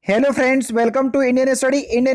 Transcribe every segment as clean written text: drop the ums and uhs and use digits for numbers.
Hello friends, welcome to Indian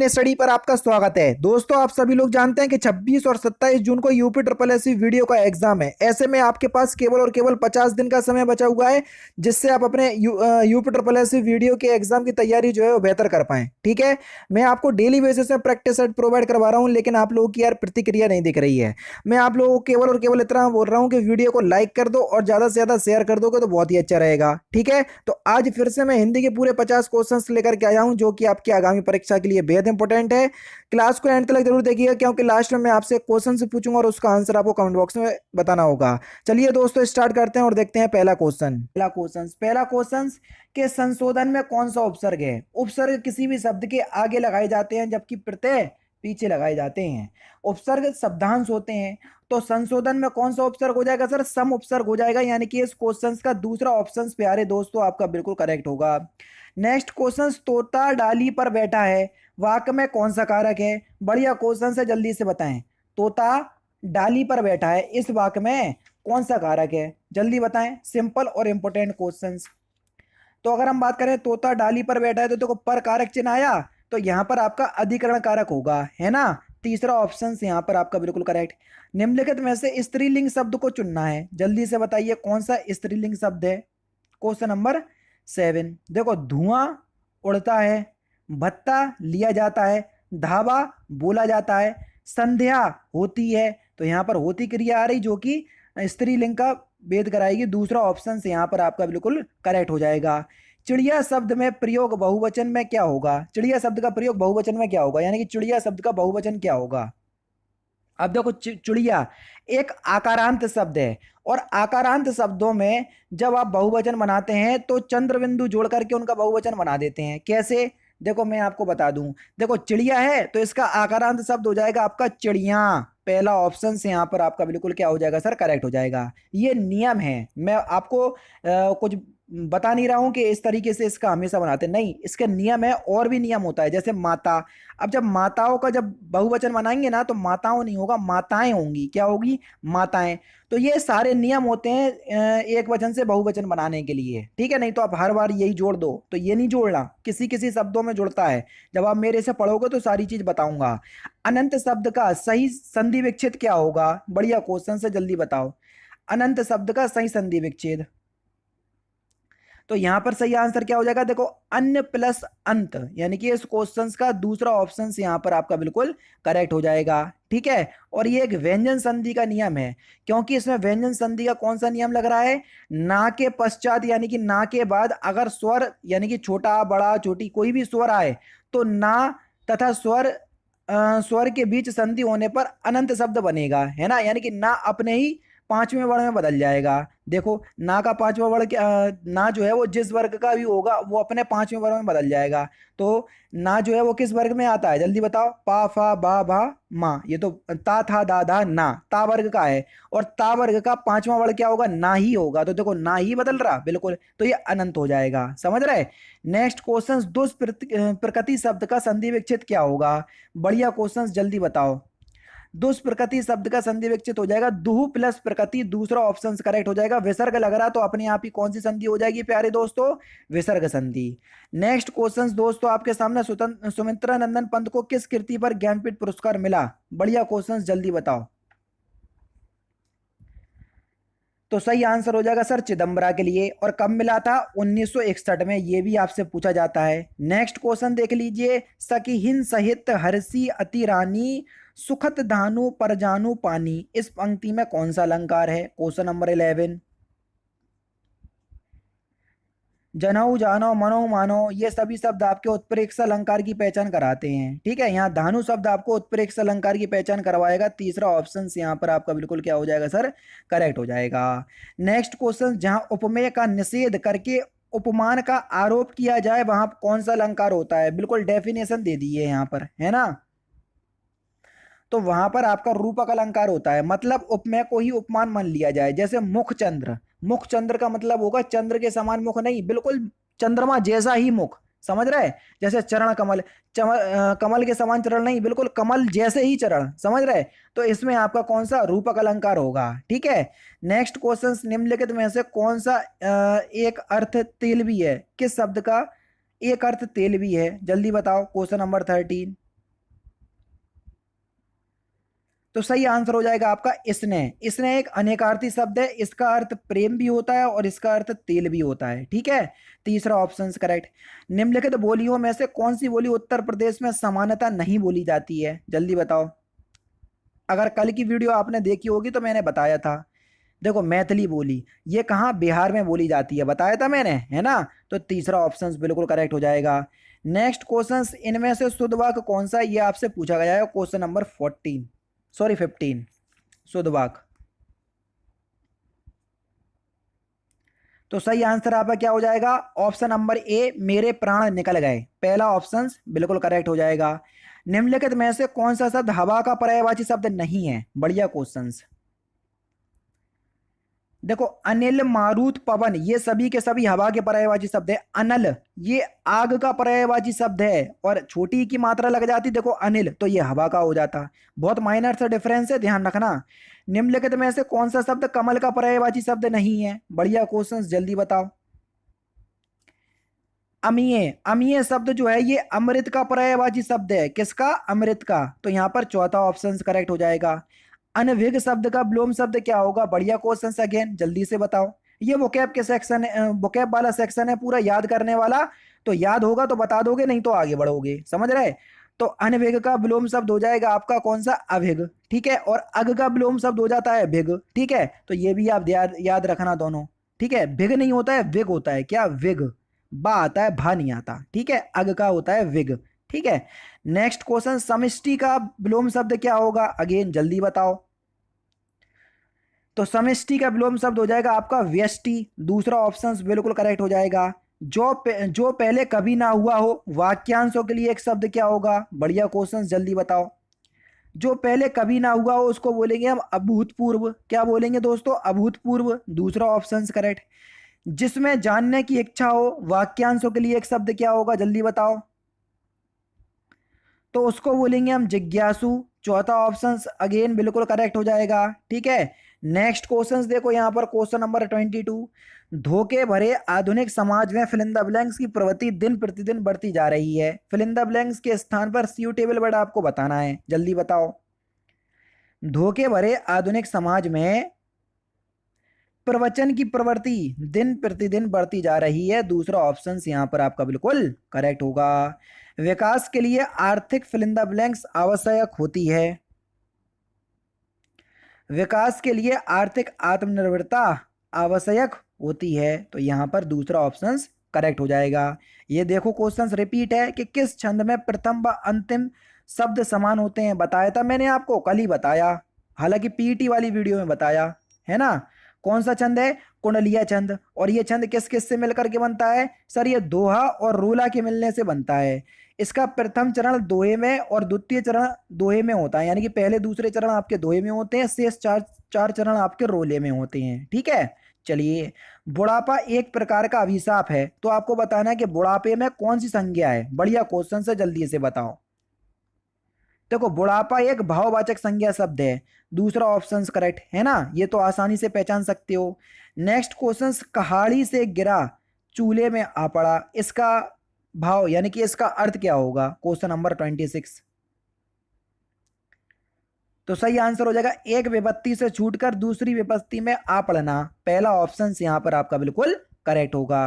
study पर आपका स्वागत है। दोस्तों, आप सभी लोग जानते हैं कि 26 और 27 जून को यूपी ट्रिपल एससी वीडियो का एग्जाम है। ऐसे में आपके पास केवल और केवल 50 दिन का समय बचा हुआ है, जिससे आप अपने यूपी ट्रिपल एससी वीडियो के एग्जाम की तैयारी जो है वो बेहतर कर पाएं। ठीक है, मैं आपको डेली बेसिस में प्रैक्टिस सेट प्रोवाइड करवा रहा हूँ, लेकिन आप लोगों की यार प्रतिक्रिया नहीं दिख रही है। मैं आप लोगों को केवल और केवल इतना बोल रहा हूँ कि वीडियो को लाइक कर दो और ज़्यादा से ज़्यादा शेयर कर दोगे तो बहुत ही अच्छा रहेगा। ठीक है, तो आज फिर से मैं हिंदी के पूरे 50 क्वेश्चंस लेकर के आया हूँ, जो कि आपकी आगामी परीक्षा के लिए बेहद इंपॉर्टेंट है। क्लास को एंड तक जरूर देखिएगा, क्योंकि लास्ट में मैं आपसे क्वेश्चन से पूछूंगा और उसका आंसर आपको कमेंट बॉक्स में बताना होगा। चलिए दोस्तों, स्टार्ट करते हैं और देखते हैं पहला क्वेश्चन के संशोधन में कौन सा उपसर्ग है। उपसर्ग किसी भी शब्द के आगे लगाए जाते हैं, जबकि प्रत्यय पीछे लगाए जाते हैं। उपसर्ग शब्दांश होते हैं, तो संशोधन में कौन सा उपसर्ग हो जाएगा सर? सम उपसर्ग हो जाएगा, यानी कि इस क्वेश्चन का दूसरा ऑप्शन प्यारे दोस्तों आपका बिल्कुल करेक्ट होगा। नेक्स्ट क्वेश्चन, तोता डाली पर बैठा है, वाक्य में कौन सा कारक है? बढ़िया क्वेश्चन है, जल्दी से बताएं। तोता डाली पर बैठा है, इस वाक्य में कौन सा कारक है? जल्दी बताएं, सिंपल और इंपोर्टेंट क्वेश्चंस। तो अगर हम बात करें तोता डाली पर बैठा है, तो देखो पर कारक चिन्ह आया, तो यहां पर आपका अधिकरण कारक होगा, है ना। तीसरा ऑप्शन यहां पर आपका बिल्कुल करेक्ट। निम्नलिखित में से स्त्रीलिंग शब्द को चुनना है, जल्दी से बताइए कौन सा स्त्रीलिंग शब्द है। Question number 7। देखो, धुआं उड़ता है, भत्ता लिया जाता है, धावा बोला जाता है, संध्या होती है। तो यहाँ पर होती क्रिया आ रही, जो कि स्त्रीलिंग का भेद कराएगी। दूसरा ऑप्शन से यहाँ पर आपका बिल्कुल करेक्ट हो जाएगा। चिड़िया शब्द में प्रयोग बहुवचन में क्या होगा? चिड़िया शब्द का प्रयोग बहुवचन में क्या होगा, यानी कि चिड़िया शब्द का बहुवचन क्या होगा? अब देखो, चिड़िया एक आकारांत शब्द है, और आकारांत शब्दों में जब आप बहुवचन बनाते हैं तो चंद्र बिंदु जोड़ करके उनका बहुवचन बना देते हैं। कैसे? देखो मैं आपको बता दूं। देखो, चिड़िया है तो इसका आकारांत शब्द हो जाएगा आपका चिड़िया। पहला ऑप्शन से यहाँ पर आपका बिल्कुल क्या हो जाएगा सर? करेक्ट हो जाएगा। ये नियम है, मैं आपको कुछ बता नहीं रहा हूं कि इस तरीके से इसका हमेशा बनाते नहीं, इसके नियम है। और भी नियम होता है, जैसे माता। अब जब माताओं का जब बहुवचन बनाएंगे ना, तो माताओं नहीं होगा, माताएं होंगी। क्या होगी? माताएं। तो ये सारे नियम होते हैं एक वचन से बहुवचन बनाने के लिए। ठीक है, नहीं तो आप हर बार यही जोड़ दो, तो ये नहीं जोड़ना, किसी किसी शब्दों में जुड़ता है। जब आप मेरे से पढ़ोगे तो सारी चीज बताऊंगा। अनंत शब्द का सही संधि विच्छेद क्या होगा? बढ़िया क्वेश्चन से, जल्दी बताओ। अनंत शब्द का सही संधि विच्छेद, तो यहां पर सही आंसर क्या हो जाएगा? देखो, अन्य प्लस अंत, यानी कि इस क्वेश्चन का दूसरा ऑप्शन यहां पर आपका बिल्कुल करेक्ट हो जाएगा। ठीक है, और ये एक व्यंजन संधि का नियम है, क्योंकि इसमें व्यंजन संधि का कौन सा नियम लग रहा है? ना के पश्चात, यानी कि ना के बाद अगर स्वर, यानी कि छोटा बड़ा छोटी कोई भी स्वर आए, तो ना तथा स्वर के बीच संधि होने पर अनंत शब्द बनेगा, है ना। यानी कि ना अपने ही पांचवें वर्ण में बदल जाएगा। देखो, ना का पांचवा वर्ण ना जो है वो जिस वर्ग का भी होगा वो अपने पांचवें वर्ग में बदल जाएगा। तो ना जो है वो किस वर्ग में आता है? जल्दी बताओ। पा फा बा भा मा, ये तो ता था दा धा ना, ता वर्ग का है, और ता वर्ग का पांचवा वर्ग क्या होगा? ना ही होगा। तो देखो, ना ही बदल रहा बिल्कुल, तो ये अनंत हो जाएगा। समझ रहे? नेक्स्ट क्वेश्चन, दुष्प्रकृति शब्द का संधि विच्छेद क्या होगा? बढ़िया क्वेश्चन, जल्दी बताओ। दुष्प्रकृति शब्द का संधि विच्छेद हो जाएगा दुह प्लस प्रकृति, दूसरा ऑप्शन करेक्ट हो जाएगा। विसर्ग लग रहा तो अपने आप ही कौन सी संधि हो जाएगी प्यारे दोस्तों? विसर्ग संधि। नेक्स्ट क्वेश्चन दोस्तों आपके सामने, सुमित्रा नंदन पंत को किस कृति पर ज्ञानपीठ पुरस्कार मिला? बढ़िया क्वेश्चन, जल्दी बताओ। तो सही आंसर हो जाएगा सर चिदम्बरा के लिए। और कब मिला था? 1961 में, ये भी आपसे पूछा जाता है। नेक्स्ट क्वेश्चन देख लीजिए, सखीहिन सहित हर्षी अति रानी, सुखत धानु परजानु पानी, इस पंक्ति में कौन सा अलंकार है? Question number 11। जनऊ जानो मनो मानो, ये सभी शब्द आपके उत्प्रेक्ष अलंकार की पहचान कराते हैं। ठीक है, यहाँ धानु शब्द आपको उत्प्रेक्ष अलंकार की पहचान करवाएगा। तीसरा ऑप्शन यहाँ पर आपका बिल्कुल क्या हो जाएगा सर? करेक्ट हो जाएगा। नेक्स्ट क्वेश्चन, जहाँ उपमेय का निषेध करके उपमान का आरोप किया जाए, वहां कौन सा अलंकार होता है? बिल्कुल डेफिनेशन दे दी है यहाँ पर, है ना। तो वहां पर आपका रूपक अलंकार होता है, मतलब उपमेय को ही उपमान मान लिया जाए। जैसे मुख चंद्र, मुख चंद्र का मतलब होगा चंद्र के समान मुख नहीं, बिल्कुल चंद्रमा जैसा ही मुख। समझ रहे? जैसे चरण कमल, कमल के समान चरण नहीं, बिल्कुल कमल जैसे ही चरण। समझ रहे? तो इसमें आपका कौन सा रूपक अलंकार होगा? ठीक है। नेक्स्ट क्वेश्चन, निम्नलिखित में से कौन सा एक अर्थ तेल भी है? किस शब्द का एक अर्थ तेल भी है, जल्दी बताओ क्वेश्चन नंबर 13। तो सही आंसर हो जाएगा आपका स्नेह। स्नेह एक अनेकार्थी शब्द है, इसका अर्थ प्रेम भी होता है और इसका अर्थ तेल भी होता है, ठीक है। तीसरा ऑप्शन करेक्ट। निम्नलिखित बोलियों में से कौन सी बोली उत्तर प्रदेश में सामान्यतः नहीं बोली जाती है, जल्दी बताओ। अगर कल की वीडियो आपने देखी होगी तो मैंने बताया था। देखो मैथिली बोली ये कहाँ बिहार में बोली जाती है, बताया था मैंने, है ना। तो तीसरा ऑप्शन बिल्कुल करेक्ट हो जाएगा। नेक्स्ट क्वेश्चन, इनमें से शुद्ध वाक्य कौन सा है ये आपसे पूछा गया है, क्वेश्चन नंबर 15। शुद्ध वाक्य। तो सही आंसर आपका क्या हो जाएगा, ऑप्शन नंबर ए, मेरे प्राण निकल गए। पहला ऑप्शन बिल्कुल करेक्ट हो जाएगा। निम्नलिखित में से कौन सा शब्द हवा का पर्यायवाची शब्द नहीं है, बढ़िया क्वेश्चन। देखो अनिल, मारुत, पवन ये सभी के सभी हवा के पर्यायवाची शब्द है। अनल ये आग का पर्यायवाची शब्द है, और छोटी की मात्रा लग जाती देखो अनिल तो ये हवा का हो जाता। बहुत माइनर सा डिफरेंस है, ध्यान रखना। निम्नलिखित में से कौन सा शब्द कमल का पर्यायवाची शब्द नहीं है, बढ़िया क्वेश्चन, जल्दी बताओ। अमीय, अमीय शब्द जो है ये अमृत का पर्यायवाची शब्द है, किसका, अमृत का। तो यहाँ पर चौथा ऑप्शन करेक्ट हो जाएगा। अनभिज्ञ शब्द का विलोम शब्द क्या होगा, बढ़िया क्वेश्चन अगेन, जल्दी से बताओ। ये वोकैब के सेक्शन है, वोकैब वाला सेक्शन है, पूरा याद करने वाला। तो याद होगा तो बता दोगे, नहीं तो आगे बढ़ोगे, समझ रहे। तो अनभिज्ञ का विलोम शब्द हो जाएगा आपका कौन सा, अभिज्ञ, ठीक है। और अग का विलोम शब्द हो जाता है भिग, ठीक है। तो ये भी आप याद रखना दोनों, ठीक है। भिग नहीं होता है, विग होता है, क्या, विग। बा आता है, भा नहीं आता, ठीक है। अग का होता है विग, ठीक है। नेक्स्ट क्वेश्चन, समष्टि का विलोम शब्द क्या होगा, अगेन जल्दी बताओ। तो समष्टि का विलोम शब्द हो जाएगा आपका व्यष्टि। दूसरा ऑप्शन बिल्कुल करेक्ट हो जाएगा। जो पहले कभी ना हुआ हो, वाक्यांशों के लिए एक शब्द क्या होगा, बढ़िया क्वेश्चन, जल्दी बताओ। जो पहले कभी ना हुआ हो उसको बोलेंगे हम अभूतपूर्व, क्या बोलेंगे दोस्तों, अभूतपूर्व। दूसरा ऑप्शन करेक्ट। जिसमें जानने की इच्छा हो, वाक्यांशों के लिए एक शब्द क्या होगा, जल्दी बताओ। तो उसको बोलेंगे हम जिज्ञासु। चौथा ऑप्शन अगेन बिल्कुल करेक्ट हो जाएगा, ठीक है। नेक्स्ट क्वेश्चन देखो यहाँ पर, क्वेश्चन नंबर 22। धोखे भरे आधुनिक समाज में फिल इन द ब्लैंक्स की प्रवृत्ति दिन प्रतिदिन बढ़ती जा रही है। फिल इन द ब्लैंक्स के स्थान पर सूटेबल वर्ड आपको बताना है, जल्दी बताओ। धोखे भरे आधुनिक समाज में प्रवचन की प्रवृत्ति दिन प्रतिदिन बढ़ती जा रही है। दूसरा ऑप्शन यहाँ पर आपका बिल्कुल करेक्ट होगा। विकास के लिए आर्थिक फिल इन द ब्लैंक्स आवश्यक होती है। विकास के लिए आर्थिक आत्मनिर्भरता आवश्यक होती है। तो यहाँ पर दूसरा ऑप्शन करेक्ट हो जाएगा। ये देखो क्वेश्चंस रिपीट है कि किस छंद में प्रथम व अंतिम शब्द समान होते हैं, बताया था मैंने आपको, कल ही बताया, हालांकि पीटी वाली वीडियो में बताया, है ना। कौन सा छंद है, कुंडलिया छंद। और ये छंद किस किस से मिलकर के बनता है, सर ये दोहा और रूला के मिलने से बनता है। इसका प्रथम चरण दोहे में और द्वितीय चरण दोहे में होता है, यानी कि पहले दूसरे चरण आपके दोहे में होते हैं, शेष चार चार चरण आपके रोले में होते हैं, ठीक है। चलिए, बुढ़ापा एक प्रकार का अभिशाप है, तो आपको बताना है कि बुढ़ापे में कौन सी संज्ञा है, बढ़िया क्वेश्चन से जल्दी से बताओ। देखो बुढ़ापा एक भाववाचक संज्ञा शब्द है। दूसरा ऑप्शन करेक्ट है ना, ये तो आसानी से पहचान सकते हो। नेक्स्ट क्वेश्चन, कहाड़ी से गिरा चूल्हे में आ पड़ा, इसका भाव यानी कि इसका अर्थ क्या होगा, क्वेश्चन नंबर 26। तो सही आंसर हो जाएगा एक विपत्ति से छूटकर दूसरी विपत्ति में आ पड़ना। पहला ऑप्शन यहां पर आपका बिल्कुल करेक्ट होगा।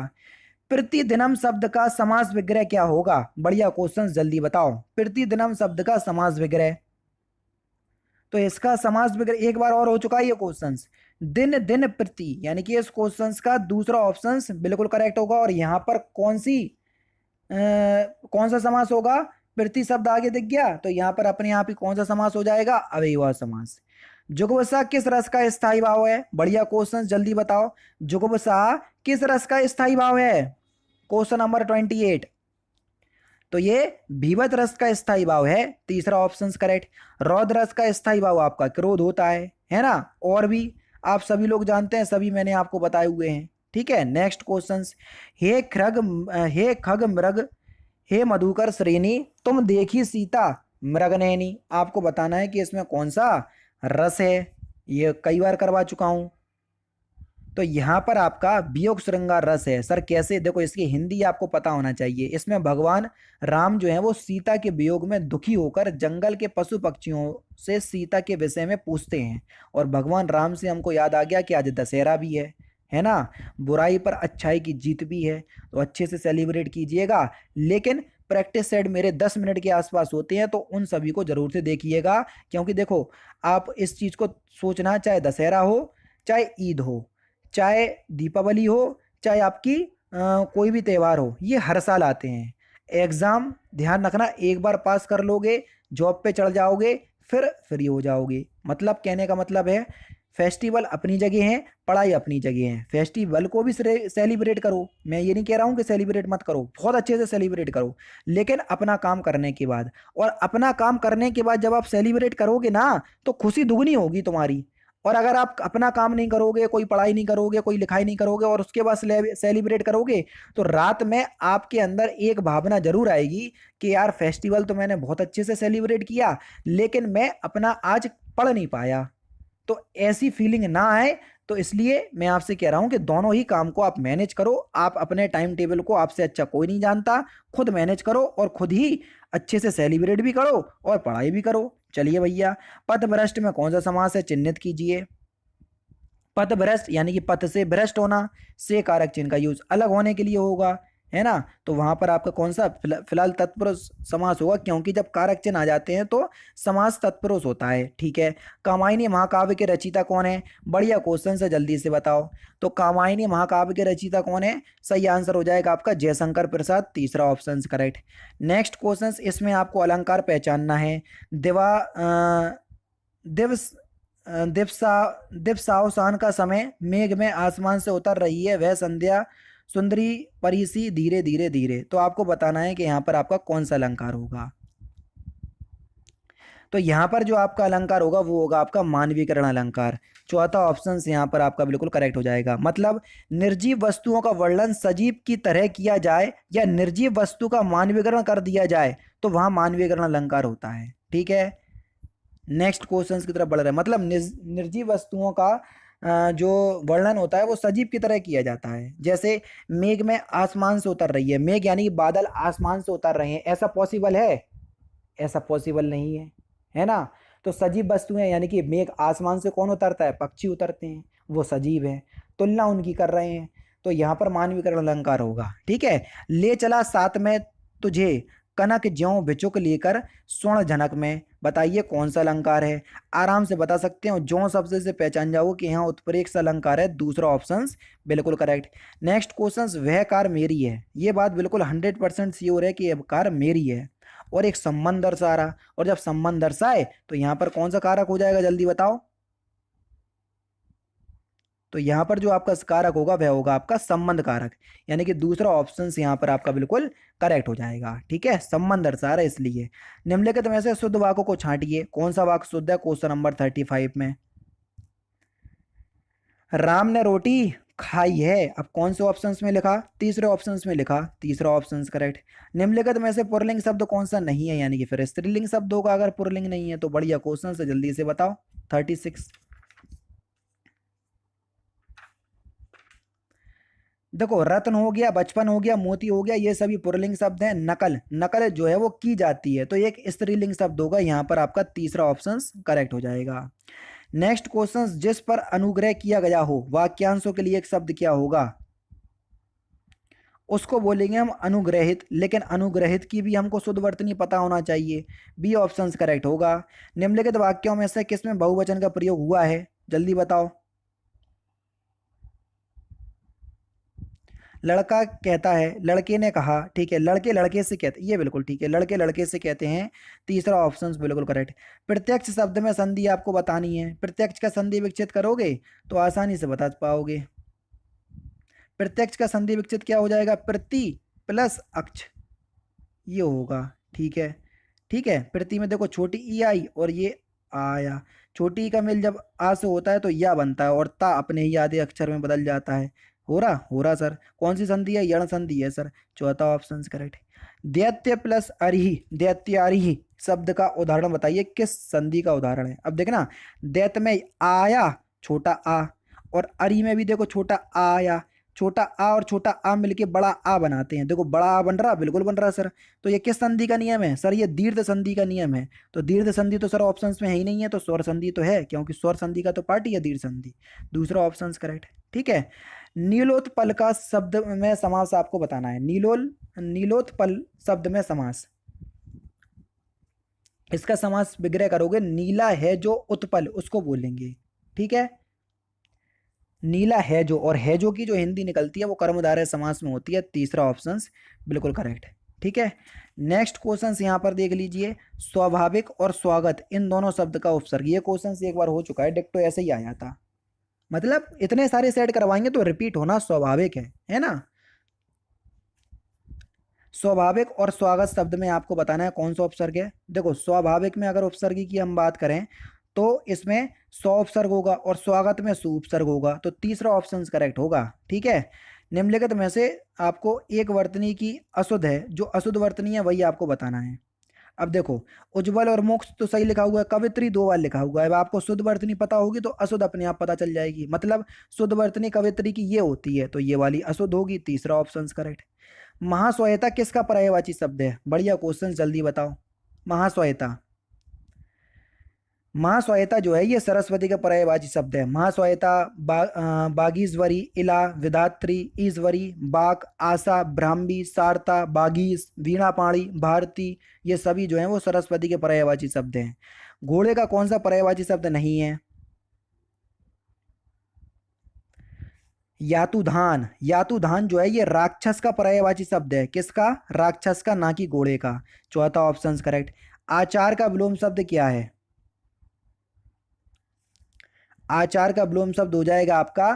प्रतिदिनम शब्द का समास विग्रह क्या होगा, बढ़िया क्वेश्चन, जल्दी बताओ। प्रतिदिनम शब्द का समास विग्रह, तो इसका समास विग्रह एक बार और हो चुका है ये क्वेश्चन, दिन दिन प्रति, यानी कि इस क्वेश्चन का दूसरा ऑप्शन बिल्कुल करेक्ट होगा। और यहां पर कौन सा समास होगा, प्रति शब्द आगे दिख गया तो यहां पर अपने आप ही कौन सा समास हो जाएगा, अव्ययीभाव समास। जुगवसा किस रस का स्थायी भाव है, बढ़िया क्वेश्चन, जल्दी बताओ। जुगवसा किस रस का स्थायी भाव है, क्वेश्चन नंबर 28। तो ये भीवत रस का स्थायी भाव है, तीसरा ऑप्शन करेक्ट। रौद्र रस का स्थायी भाव आपका क्रोध होता है ना। और भी आप सभी लोग जानते हैं, सभी मैंने आपको बताए हुए हैं, ठीक है। नेक्स्ट क्वेश्चन, हे खग मृग हे मधुकर श्रेणी तुम देखी सीता मृगनयनी, आपको बताना है कि इसमें कौन सा रस है, ये कई बार करवा चुका हूं। तो यहाँ पर आपका वियोग श्रृंगार रस है सर। कैसे? देखो इसकी हिंदी आपको पता होना चाहिए। इसमें भगवान राम जो है वो सीता के वियोग में दुखी होकर जंगल के पशु पक्षियों से सीता के विषय में पूछते हैं। और भगवान राम से हमको याद आ गया कि आज दशहरा भी है ना। बुराई पर अच्छाई की जीत भी है, तो अच्छे से सेलिब्रेट कीजिएगा। लेकिन प्रैक्टिस सेट मेरे 10 मिनट के आसपास होते हैं, तो उन सभी को जरूर से देखिएगा। क्योंकि देखो आप इस चीज को सोचना, चाहे दशहरा हो, चाहे ईद हो, चाहे दीपावली हो, चाहे आपकी कोई भी त्यौहार हो, ये हर साल आते हैं। एग्जाम ध्यान रखना, एक बार पास कर लोगे, जॉब पे चढ़ जाओगे, फिर फ्री हो जाओगे। मतलब कहने का मतलब है फेस्टिवल अपनी जगह है, पढ़ाई अपनी जगह है। फेस्टिवल को भी सेलिब्रेट करो, मैं ये नहीं कह रहा हूँ कि सेलिब्रेट मत करो, बहुत अच्छे से सेलिब्रेट करो, लेकिन अपना काम करने के बाद। और अपना काम करने के बाद जब आप सेलिब्रेट करोगे ना, तो खुशी दुगनी होगी तुम्हारी। और अगर आप अपना काम नहीं करोगे, कोई पढ़ाई नहीं करोगे, कोई लिखाई नहीं करोगे, और उसके बाद सेलिब्रेट करोगे, तो रात में आपके अंदर एक भावना जरूर आएगी कि यार फेस्टिवल तो मैंने बहुत अच्छे से सेलिब्रेट किया, लेकिन मैं अपना आज पढ़ नहीं पाया। तो ऐसी फीलिंग ना आए, तो इसलिए मैं आपसे कह रहा हूं कि दोनों ही काम को आप मैनेज करो। आप अपने टाइम टेबल को आपसे अच्छा कोई नहीं जानता, खुद मैनेज करो और खुद ही अच्छे से सेलिब्रेट भी करो और पढ़ाई भी करो। चलिए भैया, पथभ्रष्ट में कौन सा समास है, चिन्हित कीजिए। पथभ्रष्ट यानी कि पथ से भ्रष्ट होना, से कारक चिन्ह का यूज अलग होने के लिए होगा, है ना। तो वहां पर आपका कौन सा फिलहाल तत्पुरुष समास होगा, क्योंकि जब कारक चिन्ह आ जाते हैं तो समास तत्पुरुष होता है। ठीक है। कामायनी महाकाव्य के रचयिता कौन है? बढ़िया क्वेश्चन से जल्दी से बताओ। तो कामायनी महाकाव्य के रचयिता कौन है? सही आंसर हो जाएगा आपका जयशंकर प्रसाद, तीसरा ऑप्शन करेक्ट। नेक्स्ट क्वेश्चन, इसमें आपको अलंकार पहचानना है। दिवस दिवसा दिवसावसान का समय, मेघ में आसमान से उतर रही है वह संध्या, सुंदरी परिसी धीरे धीरे धीरे। तो आपको बताना है कि यहाँ पर आपका कौन सा अलंकार होगा। तो यहाँ पर जो आपका अलंकार होगा वो होगा आपका मानवीकरण अलंकार। चौथा ऑप्शन यहाँ पर आपका बिल्कुल करेक्ट हो जाएगा। मतलब निर्जीव वस्तुओं का वर्णन सजीव की तरह किया जाए या निर्जीव वस्तु का मानवीकरण कर दिया जाए, तो वहां मानवीकरण अलंकार होता है। ठीक है। नेक्स्ट क्वेश्चन की तरफ बढ़ रहे हैं। मतलब निर्जीव वस्तुओं का जो वर्णन होता है वो सजीव की तरह किया जाता है। जैसे मेघ में आसमान से उतर रही है, मेघ यानी कि बादल आसमान से उतर रहे हैं, ऐसा पॉसिबल है? ऐसा पॉसिबल नहीं है ना। तो सजीव वस्तुएं यानी कि मेघ आसमान से कौन उतरता है? पक्षी उतरते हैं, वो सजीव है, तुलना उनकी कर रहे हैं। तो यहाँ पर मानवीकरण अलंकार होगा। ठीक है। ले चला साथ में तुझे कनक ज्यों बिचुक लेकर स्वर्ण झनक में, बताइए कौन सा अलंकार है? आराम से बता सकते हो, ज्यों शब्द से पहचान जाओ कि यहाँ उत्प्रेक्ष अलंकार है, दूसरा ऑप्शन बिल्कुल करेक्ट। नेक्स्ट क्वेश्चन, वह कार मेरी है, ये बात बिल्कुल 100% श्योर है कि यह कार मेरी है, और एक संबंध दर्शा रहा। और जब संबंध दर्शाए तो यहाँ पर कौन सा कारक हो जाएगा, जल्दी बताओ। तो यहाँ पर जो आपका कारक होगा वह होगा आपका संबंध कारक, यानी कि दूसरा ऑप्शन यहाँ पर आपका बिल्कुल करेक्ट हो जाएगा। ठीक है। संबंध दर्शा रहा है इसलिए। निम्नलिखित में से शुद्ध वाक्यों को छांटिए, कौन सा वाक्य शुद्ध है क्वेश्चन नंबर 35 में। राम ने रोटी खाई है, अब कौन से ऑप्शंस में लिखा? तीसरे ऑप्शंस में लिखा, तीसरा ऑप्शन करेक्ट। निम्नलिखित में से पुल्लिंग शब्द कौन सा नहीं है, यानी कि फिर स्त्रीलिंग शब्द होगा अगर पुल्लिंग नहीं है तो। बढ़िया क्वेश्चन से जल्दी से बताओ। 36। देखो रत्न हो गया, बचपन हो गया, मोती हो गया, ये सभी पुल्लिंग शब्द हैं। नकल, नकल जो है वो की जाती है, तो एक स्त्रीलिंग शब्द होगा। यहाँ पर आपका तीसरा ऑप्शन करेक्ट हो जाएगा। नेक्स्ट क्वेश्चन, जिस पर अनुग्रह किया गया हो, वाक्यांशों के लिए एक शब्द क्या होगा? उसको बोलेंगे हम अनुग्रहित, लेकिन अनुग्रहित की भी हमको शुद्ध वर्तनी पता होना चाहिए। बी ऑप्शन करेक्ट होगा। निम्नलिखित वाक्यों में से किसमें बहुवचन का प्रयोग हुआ है, जल्दी बताओ। लड़का कहता है, लड़के ने कहा, ठीक है। लड़के लड़के से कहते, ये बिल्कुल ठीक है, लड़के लड़के से कहते हैं, तीसरा ऑप्शन बिल्कुल करेक्ट। प्रत्यक्ष शब्द में संधि आपको बतानी है, प्रत्यक्ष का संधि विकसित करोगे तो आसानी से बता पाओगे। प्रत्यक्ष का संधि विकसित क्या हो जाएगा? प्रति प्लस अक्ष, ये होगा। ठीक है। ठीक है। प्रति में देखो छोटी ई आई और ये आया, छोटी ई का मेल जब आ से होता है तो या बनता है, और ता अपने ही आधे अक्षर में बदल जाता है। हो रहा सर। कौन सी संधि है? यण संधि है सर, चौथा ऑप्शन करेक्ट। दैत्य प्लस अरिही, दैत्यारिही शब्द का उदाहरण बताइए, किस संधि का उदाहरण है? अब देखना, दैत्य में आया छोटा आ, और अरी में भी देखो छोटा आ आया, छोटा आ और छोटा आ मिलके बड़ा आ बनाते हैं। देखो बड़ा आ बन रहा, बिल्कुल बन रहा सर। तो ये किस संधि का नियम है सर? ये दीर्घ संधि का नियम है। तो दीर्घ संधि तो सर ऑप्शंस में है ही नहीं है, तो स्वर संधि तो है, क्योंकि स्वर संधि का तो पार्ट ही है दीर्घ संधि। दूसरा ऑप्शन करेक्ट है। ठीक है। नीलोत्पल का शब्द में समास आपको बताना है। नीलोत्पल शब्द में समास, इसका समास विग्रह करोगे, नीला है जो उत्पल उसको बोलेंगे। ठीक है। नीला है जो, और है जो की जो हिंदी निकलती है वो कर्मधारय समास में होती है। तीसरा ऑप्शन बिल्कुल करेक्ट है। ठीक है। नेक्स्ट क्वेश्चन यहाँ पर देख लीजिए, स्वाभाविक और स्वागत इन दोनों शब्द का उपसर्ग। ये क्वेश्चन एक बार हो चुका है, डिक्टो ऐसे ही आया था। मतलब इतने सारे सेट करवाएंगे तो रिपीट होना स्वाभाविक है ना। स्वाभाविक और स्वागत शब्द में आपको बताना है कौन सा उपसर्ग है। देखो स्वाभाविक में अगर उपसर्ग की हम बात करें तो इसमें स्व उपसर्ग होगा और स्वागत में सु उपसर्ग होगा, तो तीसरा ऑप्शन करेक्ट होगा। ठीक है। निम्नलिखित में से आपको एक वर्तनी की अशुद्ध है, जो अशुद्ध वर्तनी है वही आपको बताना है। अब देखो उज्ज्वल और मोक्ष तो सही लिखा हुआ है, कवित्री दो बार लिखा हुआ है। अब आपको शुद्ध वर्तनी पता होगी तो अशुद्ध अपने आप पता चल जाएगी। मतलब शुद्ध वर्तनी कवित्री की ये होती है, तो ये वाली अशुद्ध होगी। तीसरा ऑप्शन करेक्ट। महाश्वेता किसका पर्यायवाची शब्द है? बढ़िया क्वेश्चन, जल्दी बताओ। महाश्वेता, महाश्वेता जो है ये सरस्वती का पर्यायवाची शब्द है। महाश्वेता बागीश्वरी, इला, विधात्री, ईश्वरी, बाक, आशा, ब्राह्मी, सारता, बागीश, वीणापाणी, भारती, ये सभी जो हैं वो सरस्वती के पर्यायवाची शब्द हैं। घोड़े का कौन सा पर्यायवाची शब्द नहीं है? यातुधान, यातुधान जो है ये राक्षस का पर्यायवाची शब्द है। किसका? राक्षस का, ना कि घोड़े का। चौथा ऑप्शन करेक्ट। आचार का विलोम शब्द क्या है? आचार का विलोम शब्द हो जाएगा आपका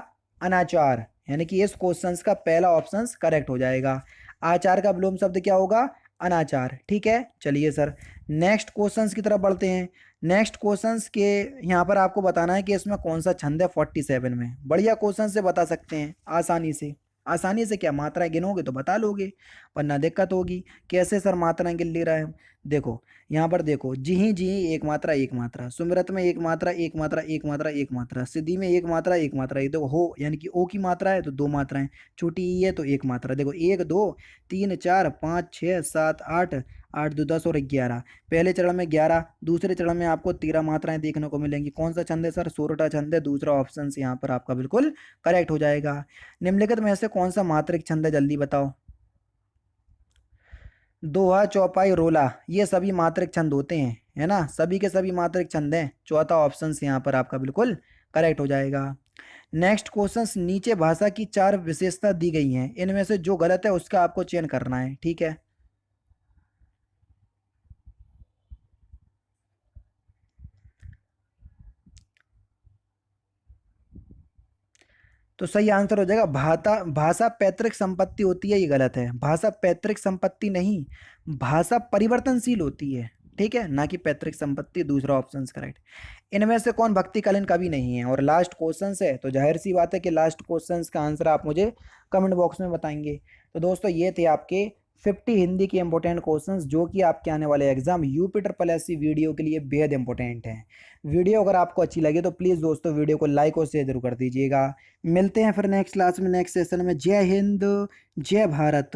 अनाचार, यानी कि इस क्वेश्चन का पहला ऑप्शन करेक्ट हो जाएगा। आचार का विलोम शब्द क्या होगा? अनाचार। ठीक है। चलिए सर नेक्स्ट क्वेश्चंस की तरफ बढ़ते हैं। नेक्स्ट क्वेश्चंस के यहाँ पर आपको बताना है कि इसमें कौन सा छंद है 47 में। बढ़िया क्वेश्चन से बता सकते हैं आसानी से। आसानी से क्या, मात्राएं गिनोगे तो बता लोगे, वरना दिक्कत होगी। कैसे सर मात्राएं गिन ले रहा है? देखो यहाँ पर देखो, जी एक मात्रा एक मात्रा, सुमिरत में एक मात्रा एक मात्रा एक मात्रा एक मात्रा, सिद्धि में एक मात्रा एक मात्रा। ये देखो हो यानी कि ओ की मात्रा है तो दो मात्राएं, छोटी ई है तो एक मात्रा। देखो 1 2 3 4 5 6 7 8, 8 2 10 और 11। पहले चरण में 11, दूसरे चरण में आपको 13 मात्राएं देखने को मिलेंगी। कौन सा छंद है सर? सोरठा छंद है। दूसरा ऑप्शन यहाँ पर आपका बिल्कुल करेक्ट हो जाएगा। निम्नलिखित में से कौन सा मात्रिक छंद है? जल्दी बताओ। दोहा, चौपाई, रोला, ये सभी मात्रिक छंद होते हैं, है ना। सभी के सभी मात्रिक छंद हैं। चौथा ऑप्शन यहाँ पर आपका बिल्कुल करेक्ट हो जाएगा। नेक्स्ट क्वेश्चन, नीचे भाषा की 4 विशेषता दी गई हैं, इनमें से जो गलत है उसका आपको चयन करना है। ठीक है। तो सही आंसर हो जाएगा भाषा पैतृक संपत्ति होती है, ये गलत है। भाषा पैतृक संपत्ति नहीं, भाषा परिवर्तनशील होती है। ठीक है, ना कि पैतृक संपत्ति। दूसरा ऑप्शन करेक्ट। इनमें से कौन भक्तिकालीन कवि नहीं है? और लास्ट क्वेश्चन है, तो जाहिर सी बात है कि लास्ट क्वेश्चन का आंसर आप मुझे कमेंट बॉक्स में बताएंगे। तो दोस्तों ये थे आपके 50 हिंदी के इंपॉर्टेंट क्वेश्चंस, जो कि आपके आने वाले एग्जाम UP SSC वीडियो के लिए बेहद इंपॉर्टेंट हैं। वीडियो अगर आपको अच्छी लगे तो प्लीज़ दोस्तों वीडियो को लाइक और शेयर जरूर कर दीजिएगा। मिलते हैं फिर नेक्स्ट क्लास में, नेक्स्ट सेशन में। जय हिंद, जय भारत।